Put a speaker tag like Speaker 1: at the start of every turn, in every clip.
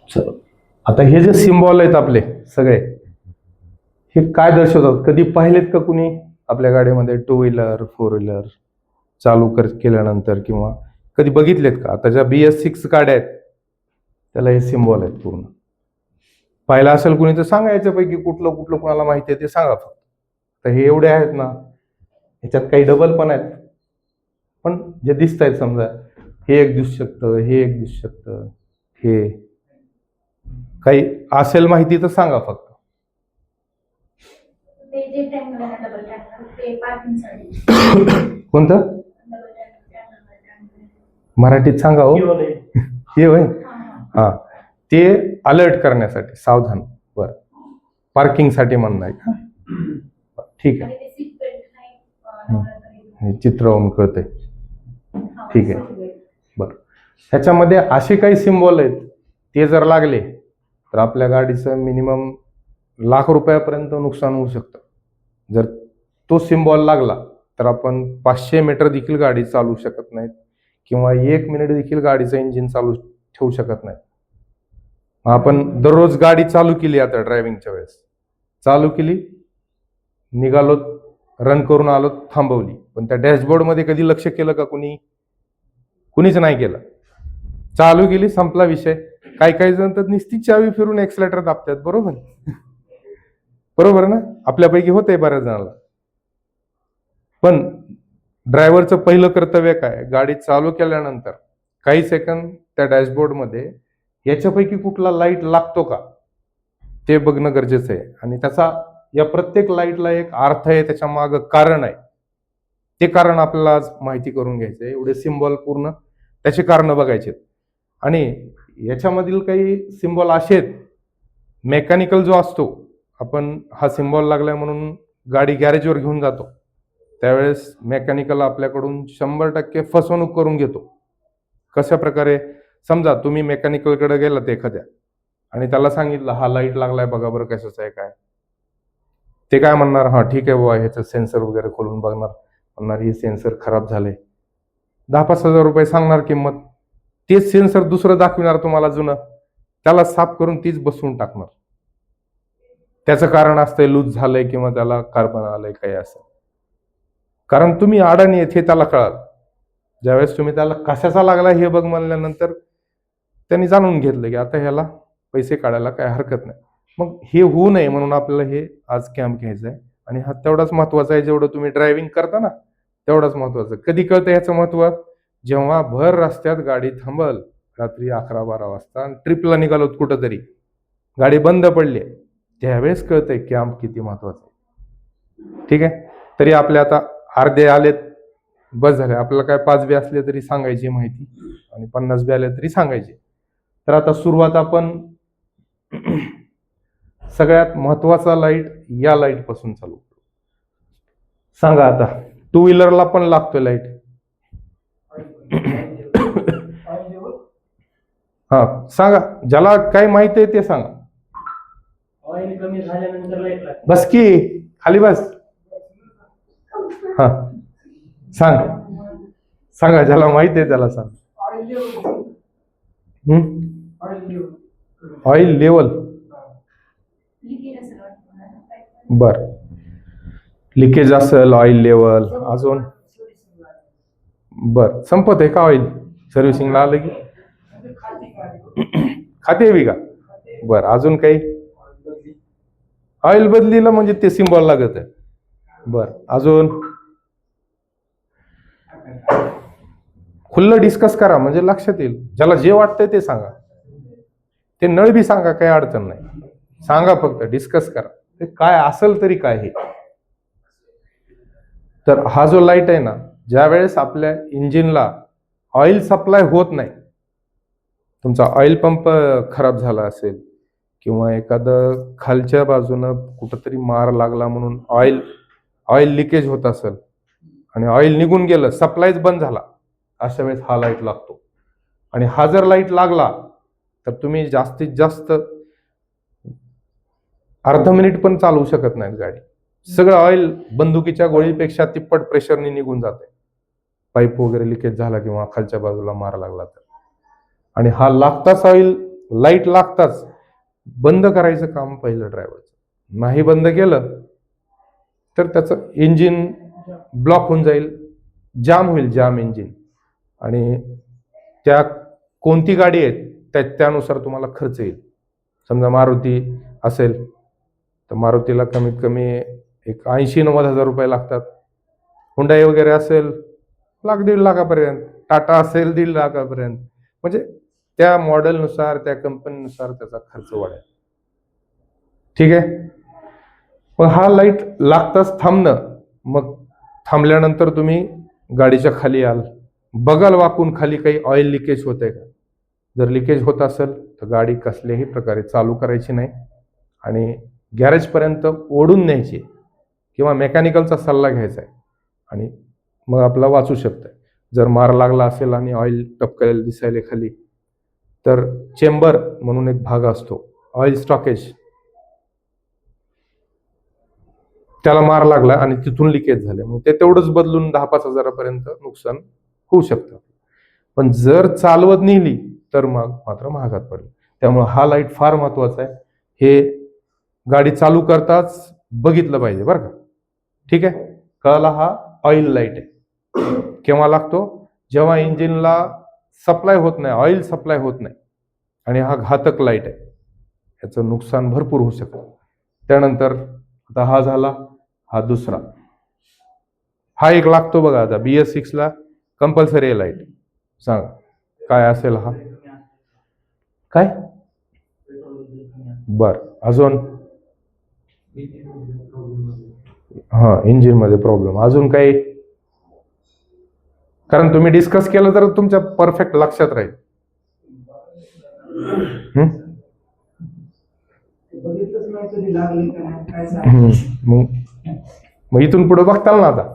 Speaker 1: चलो, आता हे जे सिम्बॉल आहेत आपले सगळे, हे काय दर्शवतात? कधी पाहिलेत का कुणी आपल्या गाडीमध्ये? टू व्हीलर, फोर व्हीलर चालू केल्यानंतर, किंवा कधी बघितलेत का? आता ज्या BS6 गाड्या आहेत त्याला हे सिम्बॉल आहेत पूर्ण. पाहिलं असेल कुणी तर सांगा याच्यापैकी कुठलं कुठलं कोणाला माहिती आहे ते सांगा फक्त. तर हे एवढे आहेत ना, ह्याच्यात काही डबल पण आहेत, पण जे दिसत आहेत समजा हे एक दिसू शकतं, हे एक दिसू शकतं, हे काही असेल माहिती तर सांगा फक्त. कोणतं? मराठीत सांगा हो. हे होय, हा, ते अलर्ट करण्यासाठी, सावधान. बर, पार्किंगसाठी म्हणणं आहे का? ठीक आहे, हे चित्रावरून कळतंय. ठीक आहे, बर. ह्याच्यामध्ये असे काही सिम्बॉल आहेत, ते जर लागले तर आपल्या गाडीचं मिनिमम लाख रुपयापर्यंत नुकसान होऊ शकतं. जर तो सिम्बॉल लागला तर आपण 500 मीटर देखील गाडी चालवू शकत नाहीत, किंवा 1 मिनिट देखील गाडीचं इंजिन चालू ठेवू शकत नाही. आपण दररोज गाडी चालू केली, आता ड्रायव्हिंगच्या वेळेस चालू केली, निघालो, रन करून आलो, थांबवली, पण त्या डॅशबोर्डमध्ये कधी लक्ष केलं का? कुणीच नाही केलं. चालू केली, संपला विषय. काही जण तर नुसती चावी फिरून एक्सलेटर दाबतात, बरोबर? बरोबर ना? आपल्यापैकी होतंय बऱ्याच जणांना. पण ड्रायव्हरचं पहिलं कर्तव्य काय? गाडी चालू केल्यानंतर काही सेकंद त्या डॅशबोर्डमध्ये याच्यापैकी कुठला लाईट लागतो का ते बघणं गरजेचं आहे. आणि त्याचा, या प्रत्येक लाईटला एक अर्थ आहे, त्याच्या मागं कारण आहे. ते कारण आपल्याला आज माहिती करून घ्यायचं आहे. एवढे सिम्बॉल पूर्ण त्याचे कारण बघायचे. आणि याच्यामधील काही सिम्बॉल असे आहेत, मेकॅनिकल जो असतो, आपण हा सिम्बॉल लागलाय म्हणून गाडी गॅरेजवर घेऊन जातो, त्यावेळेस मेकॅनिकल आपल्याकडून 100% फसवणूक करून घेतो. कशा प्रकारे? समजा तुम्ही मेकॅनिकलकडे गेलात एखाद्या आणि त्याला सांगितलं हा लाईट लागलाय बघा बरं कशाचा आहे काय. ते काय म्हणणार? हा ठीक आहे बाबा, ह्याचं सेन्सर वगैरे खोलून बघणार, म्हणणार हे सेन्सर खराब झाले, 10-5 हजार रुपये सांगणार किंमत. तेच सेन्सर दुसरं दाखविणार तुम्हाला जुनं, त्याला साफ करून तीच बसवून टाकणार. त्याचं कारण असतंय लूज झालंय किंवा त्याला कार्बन आलंय काही असं. कारण तुम्ही अडाणी आहेत हे त्याला कळाल. ज्यावेळेस तुम्ही त्याला कशाचा लागला हे बघ म्हणल्यानंतर त्यांनी जाणून घेतलं की आता ह्याला पैसे काढायला काय हरकत नाही. मग हे होऊ नये म्हणून आपल्याला हे आज कॅम्प घ्यायचा आहे. आणि हा तेवढाच महत्वाचा आहे, जेवढं तुम्ही ड्रायव्हिंग करता ना तेवढाच महत्वाचं. कधी कळतं ह्याचं महत्व? जेव्हा भर रस्त्यात गाडी थांबल, रात्री 11-12 वाजता, ट्रिपला निघालो कुठंतरी, गाडी बंद पडली, त्यावेळेस कळतंय कॅम्प किती महत्वाचं आहे. ठीक आहे, तरी आपले आता अर्धे आलेत, बस झाले. आपल्याला काय 5 बी असले तरी सांगायची माहिती, आणि 50 बी आले तरी सांगायचे. तर आता सुरुवात आपण सगळ्यात महत्वाचा लाईट, या लाईट पासून चालू. सांगा आता, टू व्हीलरला पण लागतोय लाईट. हा सांगा, ज्याला काय माहिती आहे ते सांगा.
Speaker 2: ऑइल कमी झाल्यानंतर लाईट लागते.
Speaker 1: बस की खाली बस. हा सांगा, ज्याला माहिती आहे त्याला सांग. ऑइल लेवल, बर, लिकेज असेल, ऑइल लेवल, अजून बर, संपत आहे का ऑइल? सर्व्हिसिंगला आलं की खाते बी का? बर, अजून काही? ऑइल बदलीला म्हणजे ते सिम्बॉल लागत आहे. बर, अजून? खुल्लं डिस्कस करा म्हणजे लक्षात येईल. ज्याला जे वाटतंय ते सांगा. ते नळ बी सांगा, काही अडचण नाही, सांगा, फक्त डिस्कस करा. ते काय असेल तरी काय हे. तर हा जो लाईट आहे ना, ज्या वेळेस आपल्या इंजिनला ऑइल सप्लाय होत नाही, तुमचा ऑइल पंप खराब झाला असेल, किंवा एखादं खालच्या बाजूनं कुठंतरी मार लागला म्हणून ऑइल लिकेज होत असेल आणि ऑइल निघून गेलं, सप्लायच बंद झाला, अशा वेळेस हा लाईट लागतो. आणि हा जर लाईट लागला तर तुम्ही जास्तीत जास्त अर्धा मिनिट पण चालवू शकत नाहीत गाडी. सगळं ऑइल बंदुकीच्या गोळीपेक्षा तिप्पट प्रेशरने निघून जाते, पाईप वगैरे लिकेज झाला किंवा खालच्या बाजूला मार लागला तर. आणि हा लागताच ऑइल लाईट लागताच बंद करायचं काम पहिलं ड्रायव्हरचं. नाही बंद केलं तर त्याचं इंजिन ब्लॉक होऊन जाईल, जाम होईल, जाम इंजिन. आणि त्या कोणती गाडी आहे त्यानुसार तुम्हाला खर्च येईल. समजा मारुती असेल तर मारुतीला कमीत कमी एक 80-90 हजार रुपये लागतात. हुंडाई वगैरे असेल लाख 1.5 लाखापर्यंत, टाटा असेल 1.5 लाखापर्यंत. म्हणजे त्या मॉडेलनुसार, त्या कंपनीनुसार त्याचा खर्च वाढेल. ठीक आहे. मग हा लाईट लागताच थांबणं, मग थांबल्यानंतर तुम्ही गाडीच्या खाली याल, बघाल वाकून खाली काही ऑइल लिकेज होतंय का. जर लिकेज होत असेल तर गाडी कसल्याही प्रकारे चालू करायची नाही आणि गॅरेजपर्यंत ओढून न्यायची किंवा मेकॅनिकलचा सल्ला घ्यायचा आहे आणि मग आपला वाचू शकतं. जर मार लागला असेल आणि ऑइल टपकायला दिसायला खाली, तर चेंबर म्हणून एक भाग असतो, ऑइल स्टॉकेज, त्याला मार लागला आणि तिथून लिकेज झाले, मग ते तेवढंच बदलून 10-5 हजारापर्यंत नुकसान होऊ शकतं. पण जर चालवत नेली तर मग मात्र महागात पडेल. त्यामुळे हा लाईट फार महत्वाचा आहे. हे गाडी चालू करताच बघितलं पाहिजे बरं का. ठीक आहे. कळला. हा ऑइल लाईट आहे. केव्हा लागतो? जेव्हा इंजिनला सप्लाय होत नाही, ऑइल सप्लाय होत नाही. आणि हा घातक लाईट आहे, याचं नुकसान भरपूर होऊ शकतं. त्यानंतर आता हा झाला, हा दुसरा, हा एक लागतो बघा. आता BS6 ला कंपल्सरी लाईट. सांगा काय असेल हा? काय? बर, अजून? हा, इंजिन मध्ये प्रॉब्लेम. अजून काही? कारण तुम्ही डिस्कस केलं तर तुमच्या परफेक्ट लक्षात राहील. मग इथून पुढे बघताल ना. आता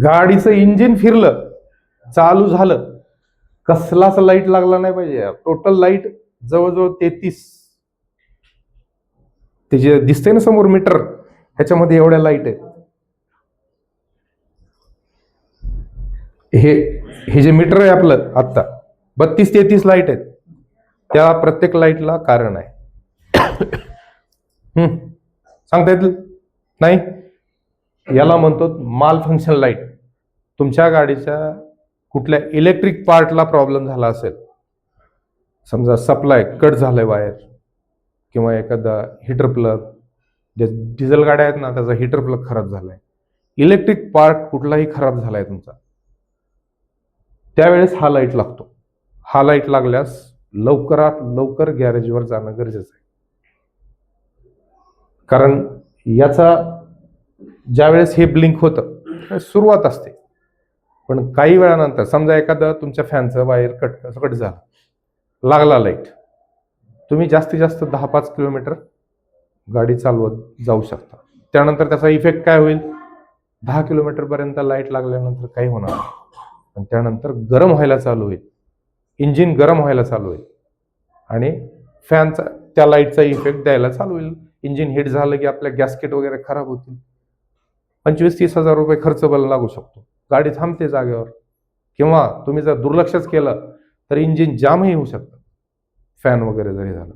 Speaker 1: गाडीचं इंजिन फिरलं, चालू झालं, कसलाच लाईट लागला नाही पाहिजे. टोटल लाईट जवळजवळ 33, ते जे दिसतंय ना समोर मीटर, ह्याच्यामध्ये एवढ्या लाईट आहेत. हे जे मीटर आहे आपलं आत्ता 32-33 लाईट आहेत. त्या प्रत्येक लाईटला कारण आहे. सांगता येतील नाही? याला म्हणतो माल फंक्शन लाईट. तुमच्या गाडीच्या कुठल्या इलेक्ट्रिक पार्टला प्रॉब्लेम झाला असेल, समजा सप्लाय कट झालंय वायर, किंवा एखादा हीटर प्लग, जे डिझेल गाड्या आहेत ना त्याचा हीटर प्लग खराब झालाय, इलेक्ट्रिक पार्ट कुठलाही खराब झालाय तुमचा, त्यावेळेस हा लाईट लागतो. हा लाईट लागल्यास लवकरात लवकर गॅरेजवर जाणं गरजेचं आहे. कारण याचा ज्यावेळेस हे ब्लिंक होतं सुरुवात असते, पण काही वेळानंतर समजा एखादं तुमच्या फॅनचं वायर कट झालं, लागला लाईट, तुम्ही जास्तीत जास्त 10-5 किलोमीटर गाडी चालवत जाऊ शकता. त्यानंतर त्याचा इफेक्ट काय होईल? 10 किलोमीटर पर्यंत लाईट लागल्यानंतर काही होणार नाही, पण त्यानंतर गरम व्हायला चालू होईल, इंजिन गरम व्हायला चालू होईल आणि फॅनचा त्या लाईटचा इफेक्ट द्यायला चालू होईल. इंजिन हिट झालं की आपल्या गॅस्केट वगैरे खराब होतील. 25-30 हजार रुपये खर्च बल लागू शकतो. गाडी थांबते जागेवर, किंवा तुम्ही जर दुर्लक्षच केलं तर इंजिन जामही होऊ शकतं, फॅन वगैरे जरी झालं.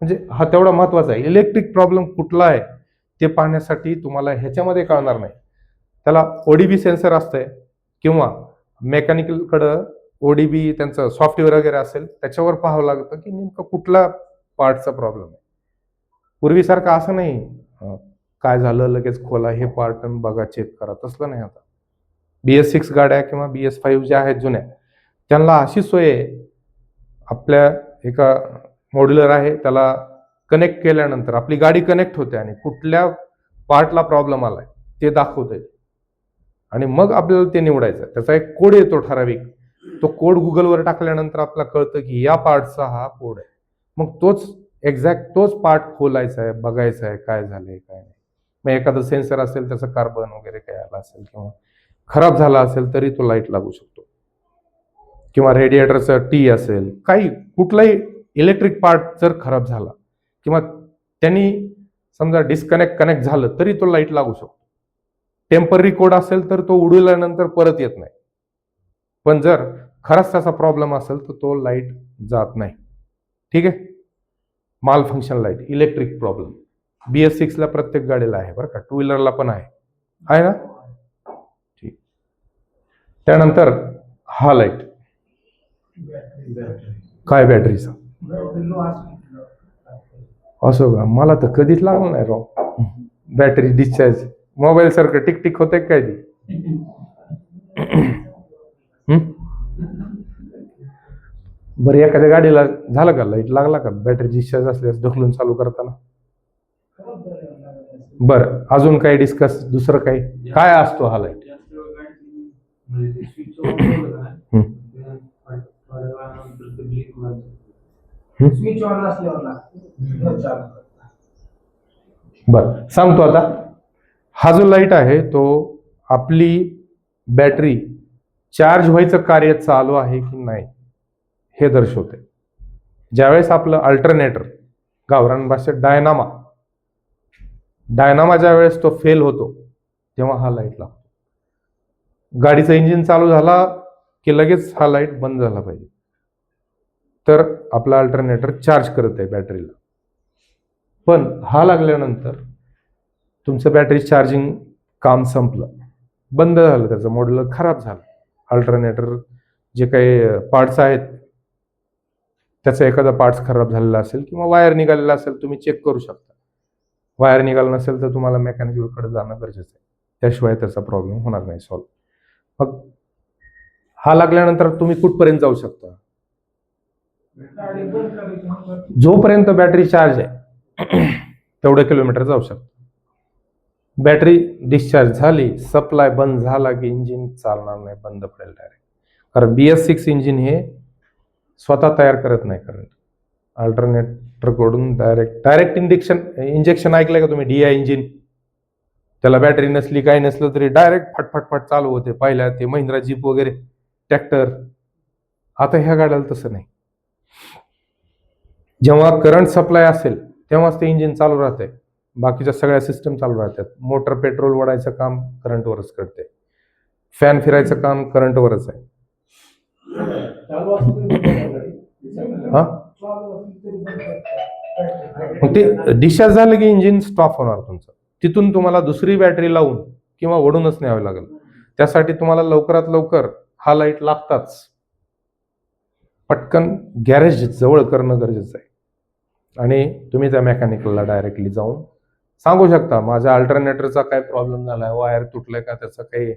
Speaker 1: म्हणजे हा तेवढा महत्वाचा आहे. इलेक्ट्रिक प्रॉब्लेम कुठला आहे ते पाहण्यासाठी तुम्हाला ह्याच्यामध्ये कळणार नाही. त्याला ODB सेन्सर असतंय, किंवा मेकॅनिकलकडं ODB त्यांचं सॉफ्टवेअर वगैरे असेल, त्याच्यावर पाहावं लागतं की नेमकं कुठला पार्टचा प्रॉब्लेम आहे. पूर्वीसारखं असं नाही काय झालं लगेच खोला हे पार्ट बघा, चेक करा, तसलं नाही. आता BS6 गाड्या किंवा BS5 ज्या आहेत जुन्या, त्यांना अशी सोय आहे, आपल्या एका मॉड्युलर आहे त्याला कनेक्ट केल्यानंतर आपली गाडी कनेक्ट होते आणि कुठल्या पार्टला प्रॉब्लेम आलाय ते दाखवतंय आणि मग आपल्याला ते निवडायचं. त्याचा एक कोड येतो ठराविक, तो कोड गुगलवर टाकल्यानंतर आपल्याला कळतं की या पार्टचा हा कोड आहे. मग तोच एक्झॅक्ट तोच पार्ट खोलायचा आहे, बघायचा आहे काय झालंय काय नाही. मग एखादं सेन्सर असेल त्याचं कार्बन वगैरे काय आला असेल किंवा खराब झाला असेल तरी तो लाईट लागू शकतो, किंवा रेडिएटरचं टी असेल, काही कुठलाही इलेक्ट्रिक पार्ट जर खराब झाला किंवा त्यांनी समजा कनेक्ट झालं तरी तो लाईट लागू शकतो. टेम्पररी कोड असेल तर तो उडवल्यानंतर परत येत नाही, पण जर खराच त्याचा प्रॉब्लेम असेल तर तो लाईट जात नाही. ठीक आहे. माल function light, electric problem, BS6 ला प्रत्येक गाडीला आहे बरं का, टू व्हीलरला पण आहे ना. ठीक. त्यानंतर हा लाईट काय बॅटरीचा असो का, मला तर कधीच लागलं नाही राव. बॅटरी डिस्चार्ज मोबाईल सारखं टिक टिक होते काय ती. बरं, एखाद्या गाडीला झालं का लाईट लागला का बॅटरी डिस्चार्ज असल्यास ढकलून चालू करताना. बरं, अजून काही डिस्कस, दुसरं काही काय असतो हा लाईट.
Speaker 2: स्विच ऑन असल्यावर
Speaker 1: बरं सांगतो आता. हा जो लाईट आहे तो आपली बॅटरी चार्ज व्हायचं कार्य चालू आहे की नाही हे दर्शवते. ज्यावेळेस आपलं अल्टरनेटर, गावरान भाषेत डायनामा ज्यावेळेस तो फेल होतो तेव्हा हा लाईट लागतो. गाडीचं इंजिन चालू झाला की लगेच हा लाईट बंद झाला पाहिजे, तर आपला अल्टरनेटर चार्ज करत आहे बॅटरीला. पण हा लागल्यानंतर तुमचं बॅटरी चार्जिंग काम संपलं, बंद झालं, त्याचं मॉड्यूलर खराब झालं. अल्टरनेटर जे काही पार्ट्स आहेत त्याचा एखादा पार्ट्स खराब झालेला असेल किंवा वायर निघालेला असेल, तुम्ही चेक करू शकता. वायर निघालं नसेल तर तुम्हाला मेकॅनिकलकडे जाणं गरजेचं आहे, त्याशिवाय त्याचा प्रॉब्लेम होणार नाही सॉल्व्ह. मग हा लागल्यानंतर तुम्ही कुठपर्यंत जाऊ शकता. जोपर्यंत बॅटरी चार्ज आहे तेवढे किलोमीटर जाऊ शकतो. बॅटरी डिस्चार्ज झाली, सप्लाय बंद झाला की इंजिन चालणार नाही, बंद पडेल डायरेक्ट. कारण BS6 इंजिन हे स्वतः तयार करत नाही करंट, अल्टरनेटरकडून डायरेक्ट इंजेक्शन ऐकलंय का तुम्ही, DI इंजिन. त्याला बॅटरी नसली काही नसलं तरी डायरेक्ट फटफटफट चालू होते. पहिल्या ते महिंद्रा जीप वगैरे, ट्रॅक्टर. आता ह्या गाड्याला तसं नाही. जेव्हा करंट सप्लाय असेल तेव्हाच ते इंजिन चालू राहते, बाकीच्या सगळ्या सिस्टम चालू राहतात. मोटर पेट्रोल ओढायचं काम करंटवरच करते, फॅन फिरायचं काम करंटवरच आहे. मग ते डिस्चार्ज झालं की इंजिन स्टॉप होणार तुमचं. तिथून तुम्हाला दुसरी बॅटरी लावून किंवा ओढूनच न्यावं लागेल. त्यासाठी तुम्हाला लवकरात लवकर हा लाईट लागताच. पटकन गॅरेज जवळ करणं गरजेचं आहे आणि तुम्ही त्या मेकॅनिकलला डायरेक्टली जाऊन सांगू शकता, माझ्या अल्टरनेटरचा काय प्रॉब्लेम झालाय, वायर तुटलाय का, त्याचं काही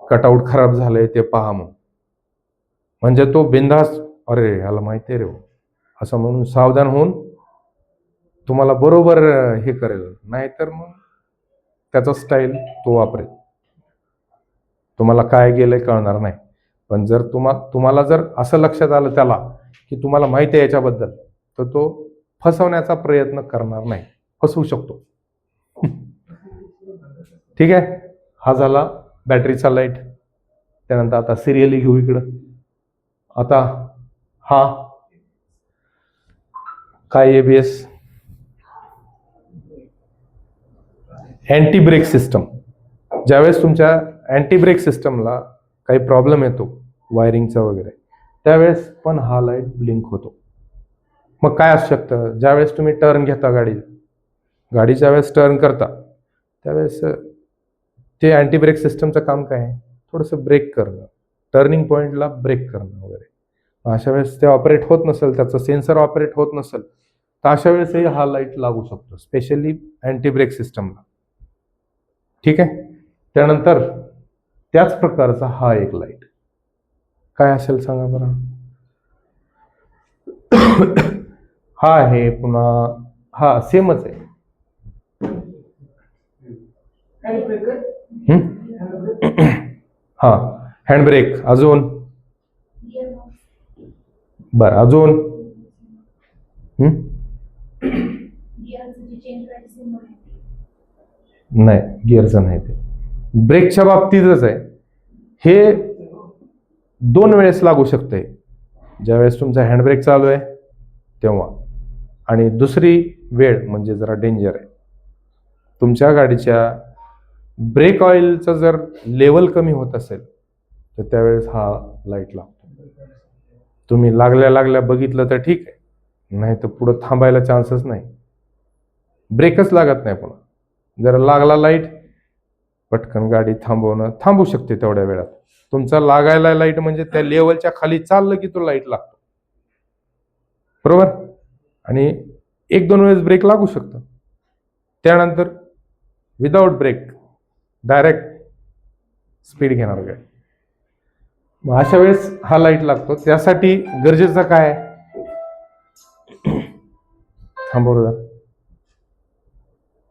Speaker 1: कटआउट खराब झालंय ते पहा. मग म्हणजे तो बिंदास, अरे ह्याला माहिती आहे रे असं म्हणून सावधान होऊन तुम्हाला बरोबर हे करेल. नाहीतर मग त्याचा स्टाईल तो वापरेल, तुम्हाला काय गेलंय कळणार नाही. पण जर तुम्हाला जर असं लक्षात आलं त्याला की तुम्हाला माहिती आहे याच्याबद्दल, तर तो फसवण्याचा प्रयत्न करणार नाही, फसवू शकतो. ठीक आहे. हा झाला बॅटरीचा लाईट. त्यानंतर आता सिरियली घेऊ इकडं. आता हा काय, ABS अँटी ब्रेक सिस्टम. ज्यावेळेस तुमच्या अँटी ब्रेक सिस्टमला काही प्रॉब्लेम येतो वायरिंगचा वगैरे, त्यावेळेस पण हा लाईट ब्लिंक होतो. मग काय असू शकतं, ज्यावेळेस तुम्ही टर्न घेता गाडी ज्यावेळेस टर्न करता त्यावेळेस ते अँटी ब्रेक सिस्टमचं काम काय आहे, थोडंसं ब्रेक करणं, टर्निंग पॉईंटला ब्रेक करणं वगैरे. अशा वेळेस ते ऑपरेट होत नसेल, त्याचं सेन्सर ऑपरेट होत नसेल, तर अशा वेळेसही हा लाईट लागू शकतो, स्पेशली अँटी ब्रेक सिस्टमला. ठीक आहे. त्यानंतर त्याच प्रकारचा हा एक लाईट काय असेल सांगा बरं. हा आहे पुन्हा, हा सेमच आहे. हा हँडब्रेक. अजून बर, अजून नाही, गिअरचं नाही. ते ब्रेकच्या बाबतीतच आहे. हे 2 वेळेस लागू शकते, ज्यावेळेस तुमचा हँडब्रेक चालू आहे तेव्हा, आणि दुसरी वेळ म्हणजे जरा डेंजर आहे. तुमच्या गाडीच्या ब्रेक ऑइलचं जर लेवल कमी होत असेल तर त्यावेळेस हा लाईट लागतो. तुम्ही लागल्या बघितलं तर ठीक आहे, नाही तर पुढं थांबायला चान्सच नाही. ब्रेकच लागत नाही पुन्हा. जर लागला लाईट, पटकन गाडी थांबू शकते तेवढ्या वेळात. तुमचा लागायला लाईट म्हणजे त्या लेवलच्या खाली चाललं की तो लाईट लागतो, बरोबर. आणि 1-2 वेळेस ब्रेक लागू शकतो, त्यानंतर विदाउट ब्रेक डायरेक्ट स्पीड घेणार गाडी. मग अशा वेळेस हा लाईट लागतो. त्यासाठी गरजेचं काय आहे, थांबवलं